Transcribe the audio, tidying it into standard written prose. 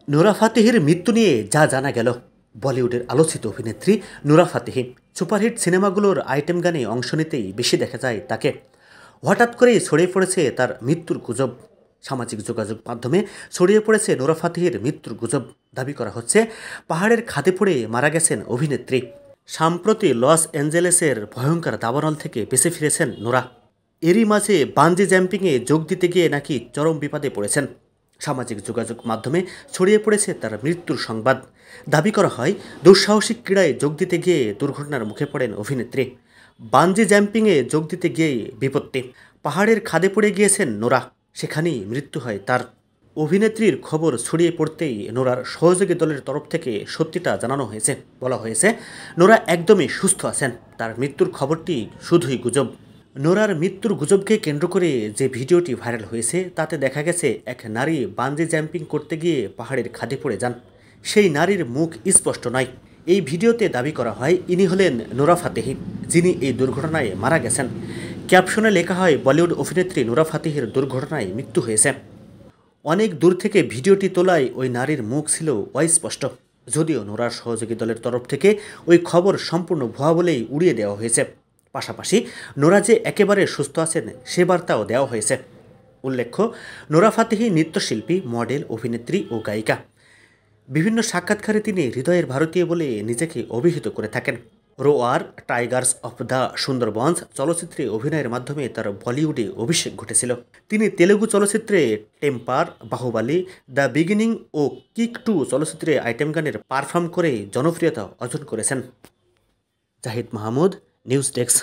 Nora ফাতেহির মৃত্যু নিয়ে যা জানা গেল। বলিউডের আলোচিত অভিনেত্রী নোরা ফাতেহি সুপারহিট সিনেমাগুলোর আইটেম গানে অংশ নিতেই বেশি দেখা যায় তাকে। হঠাৎ করেই ছড়িয়ে পড়েছে তার মৃত্যুর গুজব। সামাজিক যোগাযোগ মাধ্যমে ছড়িয়ে পড়েছে নোরা ফাতেহির মৃত্যুর গুজব। দাবি করা হচ্ছে পাহাড়ের খাদে পড়ে মারা গেছেন অভিনেত্রী। সম্প্রতি লস অ্যাঞ্জেলেসের ভয়ঙ্কর দাবানল থেকে বেঁচে ফিরেছেন নোরা। এরই মাঝে বানজি জাম্পিংয়ে যোগ দিতে গিয়ে নাকি চরম বিপদে পড়েছেন। সামাজিক যোগাযোগ মাধ্যমে ছড়িয়ে পড়েছে তার মৃত্যুর সংবাদ। দাবি করা হয় দুঃসাহসিক ক্রীড়ায় যোগ দিতে গিয়ে দুর্ঘটনার মুখে পড়েন অভিনেত্রী। বানজি জাম্পিংয়ে যোগ দিতে গিয়েই বিপত্তি। পাহাড়ের খাদে পড়ে গিয়েছেন নোরা, সেখানেই মৃত্যু হয় তার। অভিনেত্রীর খবর ছড়িয়ে পড়তেই নোরার সহযোগী দলের তরফ থেকে সত্যিটা জানানো হয়েছে। বলা হয়েছে নোরা একদমই সুস্থ আছেন, তার মৃত্যুর খবরটি শুধুই গুজব। নোরার মৃত্যুর গুজবকে কেন্দ্র করে যে ভিডিওটি ভাইরাল হয়েছে তাতে দেখা গেছে এক নারী বানজি জাম্পিং করতে গিয়ে পাহাড়ের খাদে পড়ে যান। সেই নারীর মুখ স্পষ্ট নয়। এই ভিডিওতে দাবি করা হয় ইনি হলেন নোরা ফাতেহি, যিনি এই দুর্ঘটনায় মারা গেছেন। ক্যাপশনে লেখা হয় বলিউড অভিনেত্রী নোরা ফাতেহির দুর্ঘটনায় মৃত্যু হয়েছে। অনেক দূর থেকে ভিডিওটি তোলায় ওই নারীর মুখ ছিল অস্পষ্ট। যদিও নোরার সহযোগী দলের তরফ থেকে ওই খবর সম্পূর্ণ ভুয়া বলেই উড়িয়ে দেওয়া হয়েছে। পাশাপাশি নোরা যে একেবারে সুস্থ আছেন সে বার্তাও দেওয়া হয়েছে। উল্লেখ্য, নোরা ফাতেহি নৃত্যশিল্পী, মডেল, অভিনেত্রী ও গায়িকা। বিভিন্ন সাক্ষাৎকারে তিনি হৃদয়ের ভারতীয় বলে নিজেকে অভিহিত করে থাকেন। রোয়ার, টাইগার্স অফ দ্য সুন্দরবনস চলচ্চিত্রে অভিনয়ের মাধ্যমে তার বলিউডে অভিষেক ঘটেছিল। তিনি তেলুগু চলচ্চিত্রে টেম্পার, বাহুবালি, দ্য বিগিনিং ও কিক 2 চলচ্চিত্রে আইটেম গানের পারফর্ম করে জনপ্রিয়তা অর্জন করেছেন। Zahid Mahmud, news desk.